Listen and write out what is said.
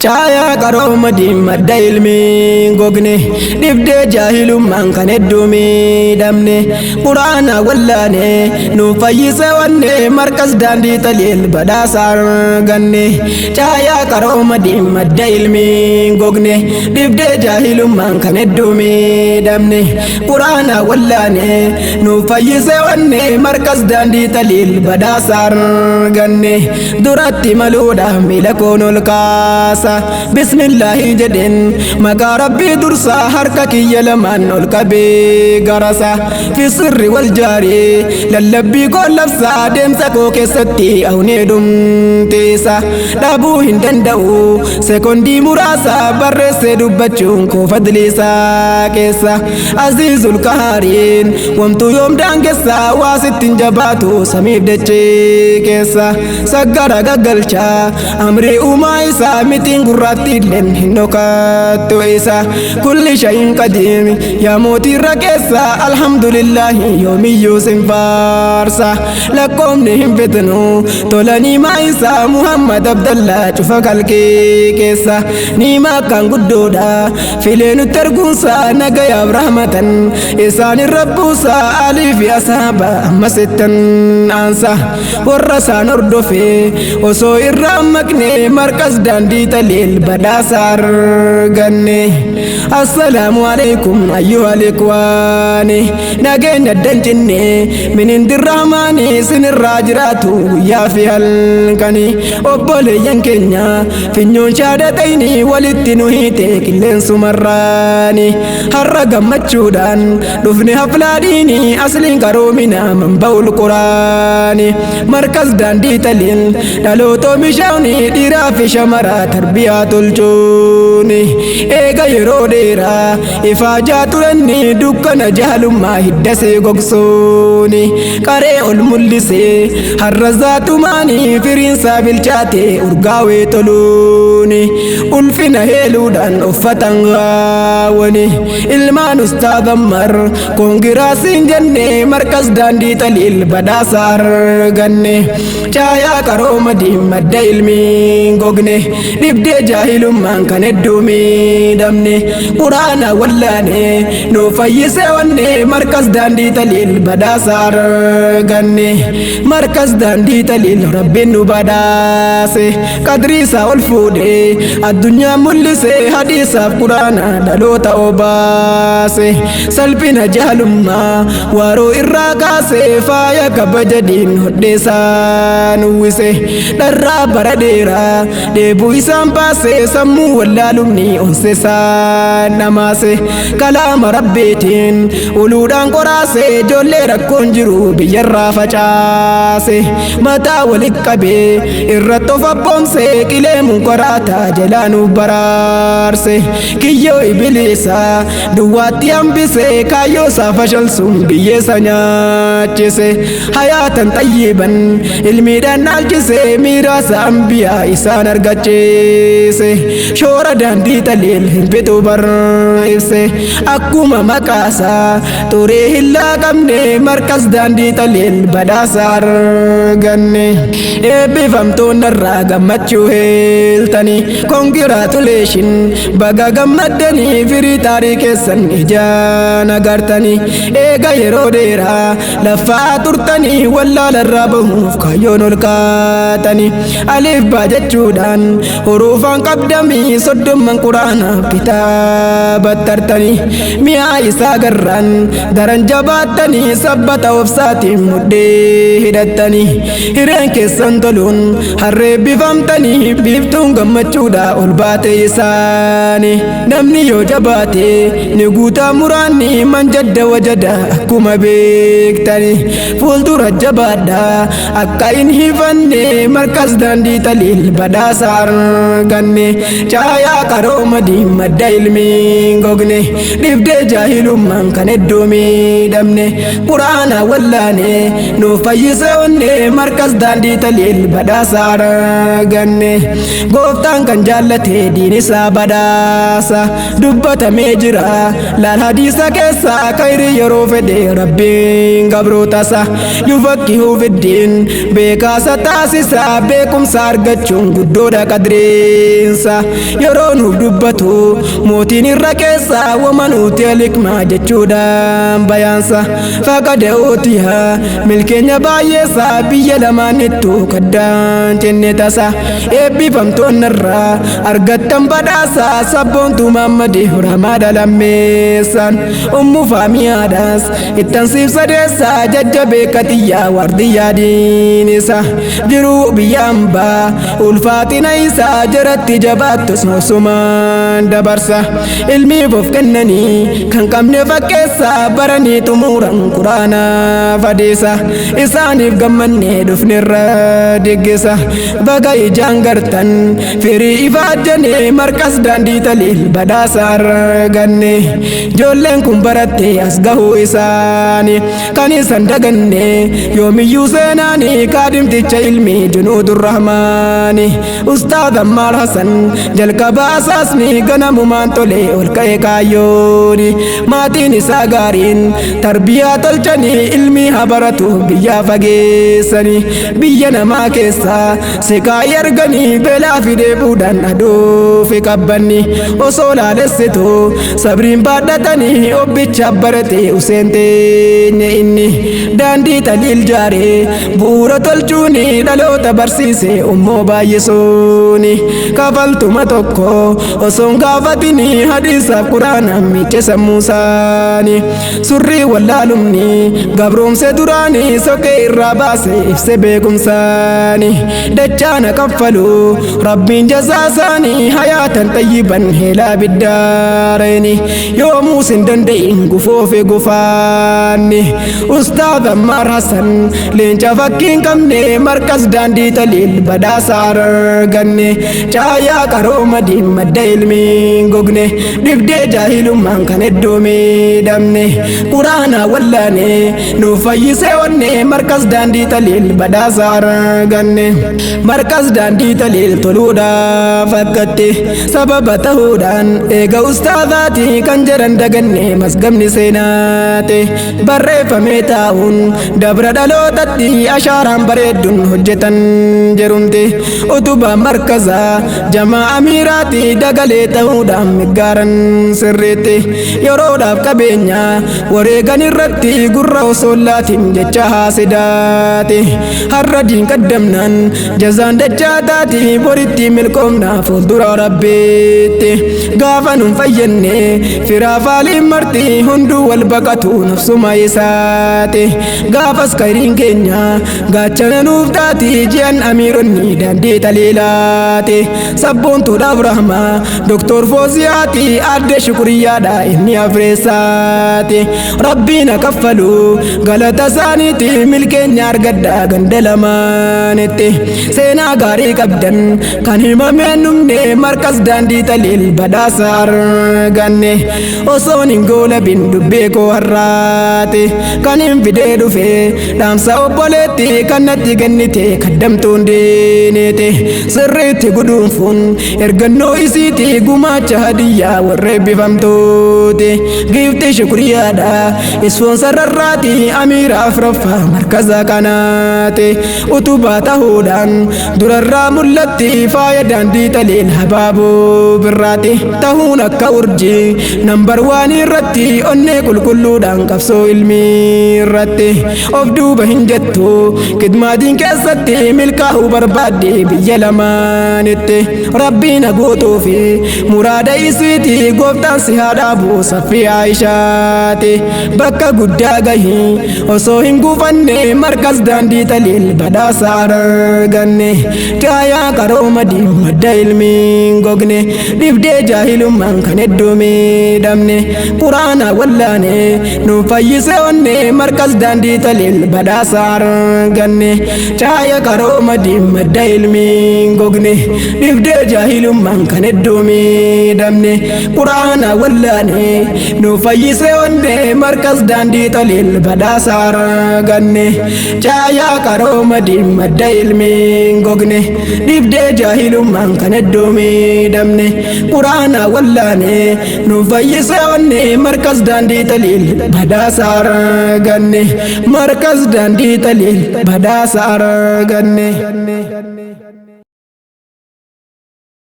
Chaya karo madda ilmi gogne dibde jahilumman kan heddumi damne qur'ana wallane nu fayyise wanne markaz daandii Xaliil badhaasar ganne chaya karo madda ilmi gogne dibde jahilumman kan heddumi damne qur'ana wallane nu fayyise wanne markaz daandii Xaliil badhaasar ganne duratti maluudha mila konol kaasa بسم الله جدن مقا ربي درسا حركك يلمان الكبي غرسا في السر والجاري للبي قول لفسا دمسكو كستي أو ندم تيسا دابو هندن دو سكندي مراسا برس دبچون كو فضليسا كيسا عزيز الكهارين ومتو يوم دانكسا واسطين جباتو سميب دچي كيسا سقرا غغلچا أمري أمايسا متين قراتي لن هنوكاتو إيسا كل شيء قديم يا موتي ركيسا الحمد لله يومي يوسم فارسا لكم نهم فتنو تولاني ما إيسا محمد عبد الله شفاك الكيسا نيما كان قدودا فيلين الترقوسا نقيا برحمة إيسان الربوسا آلي في أصحابا أما ستن أنسا ورسا نردفي وسو إرامكني مركز daandii Xaliil badhaasar ganne assalamu alaikum ayyuhal ikhwani nageenya dancinne minin dirrahmani sinirraa jiraatu guyyaa fi halkani obboleeyyan keenya finyoon shaadhatayni walitti nu hiite qilleensumarraani har'a gammachuudhaan dhufne haflaadhiini asliin qaroomina manba'ul quraani markaz daandii Xaliil dhalootoo mishaawni dhiiraa fi shamara tarbiyaa tolchuuni eega yeroo dheeraa ifaajaa turanni dukkana jahalummaa hiddasee gogsuuni qaree ol mul'isee har'a zaatumaani firiinsaa bilchaate urgaawee toluuni ulfina heeluudhaan uffatan gaawani ilmaan ustaadammar koongiraasiin jenne markaz daandii Xaliil badhaasa arganne chaayaa qarooma madda ilmi gogne dibde jahilumman kan heddumi damne qur'ana wallane nu fayyise wanne markaz daandii Xaliil badhaasa arganne markaz daandii Xaliil rabbiin nu badhaase qadriisa ol fuudhe addunyaa mul'ise hadiisaaf qur'ana dhaloota obaase salphina jahalummaa waaroo irraa kaase faaya kabajadiin hodheesaan uwwise dharraa bara dheeraa deebuu isaan baase sammuu wallaalumni onsesaan namaase kalaama rabbiitiin uluudhaan qoraase ijoollee rakkoon jiru biyyarraa facaase mataa walit qabee irratti of abboomse qilee munkoraataa jalaa nuuf baraarse kiyyoo ibiliisaa duwwaatti hambise kaayyoo isaa fashalsuun biyyeessa nyaachise hayaatan xayyiban ilmiidhaan naalchise miiraasa ambiyaa isaan argacheese shoora daandii Xaliil hin bitu barreesse akkuma maqaasaa turee hin laaqamne markaz daandii Xaliil badhaasa arganne eebbifamtoonni irraa gammachuu heeltanii koongiraatuleeshin baga gammaddanii firii taarii keessan ijaan agartanii eega yeroo dheeraa laffaa turtanii wallaalarraa bahuuf kaayyoon ol kaatanii aliif baajachuudhaan huruufaan qabdamii soddomman quraana bitaabattartanii mi'aa isaa garraan daran jabaattanii sabbata obsaatiin mudhee hidhattanii hireen keessan toluun harreebbifamtanii biiftuun gammachuudha ol baate isaanii namni yoo jabaate ni guutaa muraanni man jadda wajada akkuma beektanii fuuldura jabaadha akka hin hifanne markaz daandii Xaliil badhaasa arganne chaayaa qarooma madda ilmi gogne dibde jahilumman kan heddumi damne qur'ana wallane nu fayyise wanne markaz daandii Xaliil badhaasa arganne gooftaan kan jaallate diin isaa badhaasa dubbatamee jira laal hadiisa keessa kayrii yeroo fedhe rabbiin gabrootasa yufakkihu fiddiin beekaasa taasisa beekumsa argachuun guddoodha qadree qilleensa yeroo nuuf dubbatu mootiin irra keessa wamanuuti alikmaa jechuudhaan bayaansa faqada ootiyaa milkeenya baay'eessa biyya lamaanittu kaddaan jenne tasa eebbifamtoonni irraa argattan badhaasa sabboontu Muhammadi Ramaada lammeessan ummu faamiyaadhaas ittan siibsadeessa jajjabeekatiyyaa wardiyyaa diinisa jiruu biyyambaa ulfaatina isaa jiratti jabaattus nosumaan dabarsa ilmiif of kennanii kan qabne fakkeessa baranii xumuuran quraana fadeessa isaaniif gammannee dhufnerra deggesa baga ijaan gartan firii ifaajjane markas daandii Xaliil badhaasa arganne ijoolleen kun baratte as gahuu isaani kan isan daganne yoomiyyuu seenaani kaadimticha ilmi Junuudur Rahmaani Ustaad Ammaar Hasan jalqaba asaasni ganamumaan tole ol ka'e kaayyooni maatiin isaa gaariin tarbiyaa tolchanii ilmi habaratu biyyaa fageessanii biyya namaa keessaa siqaayii arganii beelaa fidee fuudhan adoofi qabbanni osoo laalessitu sabriin baadhatanii obbicha barate useenteenye inni daandii Xaliil jaaree bu'uura tolchuuni dhaloota barsiise ummoo baay'isuuni kafaltuma tokko osoon gaafatini hadiisaaf quraana miiche sammuusaani surrii wallaalumni gabroomse duraani soqee irraa baase ibse beekumsaani dachaana kaffalu rabbiin jazaasaani hayaatan xayyiban heelaa biddaareeni yoomuu sin danda'in gufoofe gufaanni Ustaad Ammaar Hasan leenca fakkiin qabne markas daandii Xaliil badhaasa arganne caayaa qarooma madda ilmiin gogne dhibdee jaahilummaan kan hedduumi dhabne quraana wallaane nuuf fayyisee wanne markas daandii Xaliil badhaasa arganne markas daandii Xaliil toluudhaaf akkatte sababa ta'uudhaan eega ustaadaati kan jedhan daganne masgamni seenaate barreeffamee taa'uun dabra dhalootatti ashaaraan bareedduun hojjetan jedhumte utubaa markazaa jamaa amiiraati dagalee ta'uudhaan miggaaran sirreette yeroodhaaf qabeenya wareegan irratti gurra osoollaatiin jecha haasidaate har'a diin qaddamnaan jazaan dachaataati boritti milkoomnaa fuuldura rabbeette gaafa nun fayyenne firaafaaliin marti hunduu wal baqatu nafsuma isaate gaafas kayriin keenya gaachana nuuf taati ji'an amiironni daandii Xaliilaati sabboontuudhaaf rahmaa Doktor Fooziyaati adde shukuriyaadha inni afreessaati rabbiin kaffalu galata isaaniiti milkeenya argadda ganda lamaanitti seenaa gaarii qabdan kan himameen dhumne markas daandii Xaliil badhaasa arganne osoon hin goolabin dubbee koo har'aati kan hin fidee dhufe dhaamsa obboleetti kan natti kennite kaddamtuun diinite sirriitti guduunfuun ergannoo isiiti gumaacha hadiyyaa warra eebbifamtuuti giifti shukuriyaadha ispoonsararraati amiira afraffaa markaza kanaati utubaa ta'uudhaan durarraa mul'atti faaya daandii Xaliil habaaboo birraati ta'uun akka urjii nambar waan irratti onnee qulqulluudhaan qabsoo ilmii irratti of duuba hin jettu kidmaatiin keessatti milkaa'uu barbaadde biyya lamaanitti rabbiin gootuu fi muraada isiiti gooftaan si haa dhaabu saffii Aayishaati bakka guddaa gahii osoo hin gufanne markas daandii Xaliil badhaasa arganne caayaa qarooma madda ilmiin gogne dhibdee jaahilummaan kan hedduumi dhabne quraana wallaane nuuf fayyise wanne markas daandii Xaliil badhaasa arganne caayaa qarooma madda ilmiin gogne dhibdee jaahilummaan kan hedduumi dhabne quraana wallaane nuuf fayyise wanne markas daandii Xaliil badhaasa arganne caayaa qarooma madda ilmiin gogne dhibdee jaahilummaan kan hedduumi dhabne quraana wallaane nuuf fayyise wanne markas daandii Xaliil badhaasa arganne markas daandii Xaliil badhaasa arganne